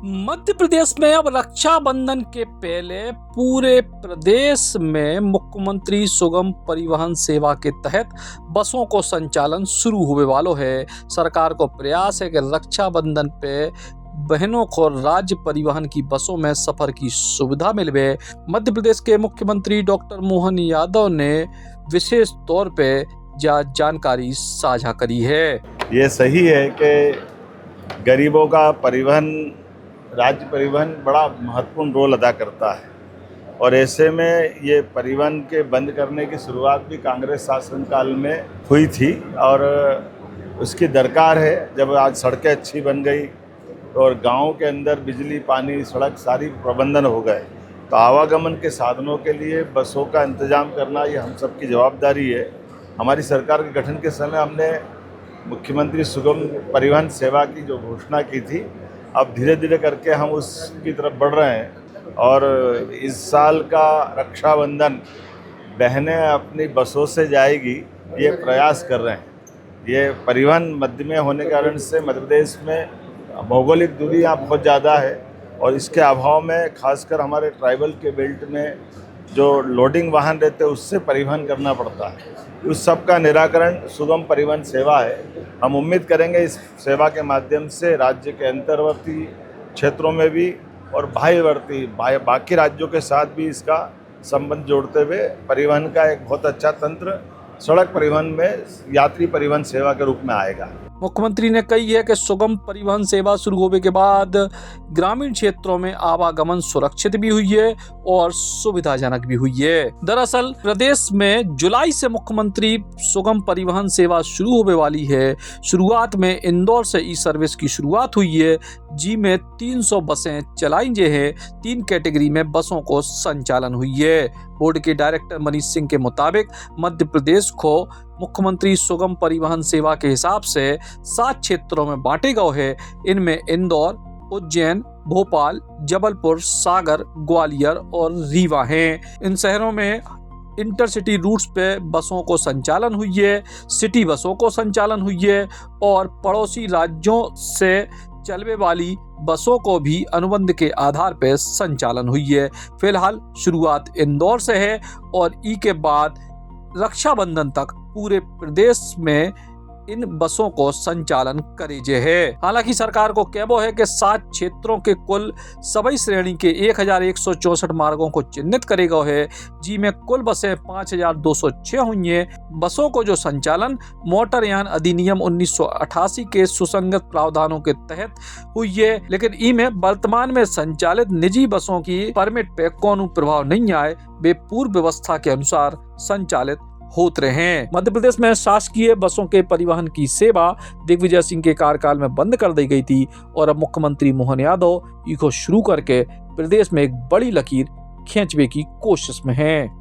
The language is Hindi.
मध्य प्रदेश में अब रक्षाबंधन के पहले पूरे प्रदेश में मुख्यमंत्री सुगम परिवहन सेवा के तहत बसों को संचालन शुरू होने वालों है। सरकार को प्रयास है कि रक्षाबंधन पे बहनों को राज्य परिवहन की बसों में सफर की सुविधा मिले। मध्य प्रदेश के मुख्यमंत्री डॉक्टर मोहन यादव ने विशेष तौर पे जानकारी साझा करी है। ये सही है कि गरीबों का परिवहन, राज्य परिवहन बड़ा महत्वपूर्ण रोल अदा करता है और ऐसे में ये परिवहन के बंद करने की शुरुआत भी कांग्रेस शासनकाल में हुई थी और उसकी दरकार है। जब आज सड़कें अच्छी बन गई और गांव के अंदर बिजली, पानी, सड़क सारी प्रबंधन हो गए तो आवागमन के साधनों के लिए बसों का इंतजाम करना ये हम सबकी जवाबदारी है। हमारी सरकार के गठन के समय हमने मुख्यमंत्री सुगम परिवहन सेवा की जो घोषणा की थी, अब धीरे धीरे करके हम उसकी तरफ बढ़ रहे हैं और इस साल का रक्षाबंधन बहनें अपनी बसों से जाएगी, ये प्रयास कर रहे हैं। ये परिवहन मध्य में होने के कारण से मध्य प्रदेश में भौगोलिक दूरी यहाँ बहुत ज़्यादा है और इसके अभाव में खासकर हमारे ट्राइबल के बेल्ट में जो लोडिंग वाहन रहते हैं उससे परिवहन करना पड़ता है। उस सब का निराकरण सुगम परिवहन सेवा है। हम उम्मीद करेंगे इस सेवा के माध्यम से राज्य के अंतर्वर्ती क्षेत्रों में भी और बाकी राज्यों के साथ भी इसका संबंध जोड़ते हुए परिवहन का एक बहुत अच्छा तंत्र सड़क परिवहन में यात्री परिवहन सेवा के रूप में आएगा। मुख्यमंत्री ने कही है कि सुगम परिवहन सेवा शुरू होने के बाद ग्रामीण क्षेत्रों में आवागमन सुरक्षित भी हुई है और सुविधाजनक भी हुई है। दरअसल प्रदेश में जुलाई से मुख्यमंत्री सुगम परिवहन सेवा शुरू होने वाली है। शुरुआत में इंदौर से ई सर्विस की शुरुआत हुई है, जिसमें 300 बसें चलाई हैं। 3 कैटेगरी में बसों को संचालन हुई है। बोर्ड के डायरेक्टर मनीष सिंह के मुताबिक मध्य प्रदेश को मुख्यमंत्री सुगम परिवहन सेवा के हिसाब से 7 क्षेत्रों में बांटे गए हैं। इनमें इंदौर, उज्जैन, भोपाल, जबलपुर, सागर, ग्वालियर और रीवा हैं। इन शहरों में इंटरसिटी रूट्स पे बसों को संचालन हुई है, सिटी बसों को संचालन हुई है और पड़ोसी राज्यों से चलने वाली बसों को भी अनुबंध के आधार पर संचालन हुई है। फिलहाल शुरुआत इंदौर से है और ई के बाद रक्षाबंधन तक पूरे प्रदेश में इन बसों को संचालन करेजे है। हालांकि सरकार को कहबो है कि 7 क्षेत्रों के कुल सभी श्रेणी के 1164 मार्गों को चिन्हित करेगा है, जिसमें कुल बसें 5206 हुई हैं। बसों को जो संचालन मोटरयान अधिनियम 1988 के सुसंगत प्रावधानों के तहत हुई है, लेकिन इनमें वर्तमान में संचालित निजी बसों की परमिट पे कोई प्रभाव नहीं आए। वे पूर्व व्यवस्था के अनुसार संचालित होते रहे। मध्य प्रदेश में शासकीय बसों के परिवहन की सेवा दिग्विजय सिंह के कार्यकाल में बंद कर दी गई थी और अब मुख्यमंत्री मोहन यादव इसको शुरू करके प्रदेश में एक बड़ी लकीर खींचने की कोशिश में हैं।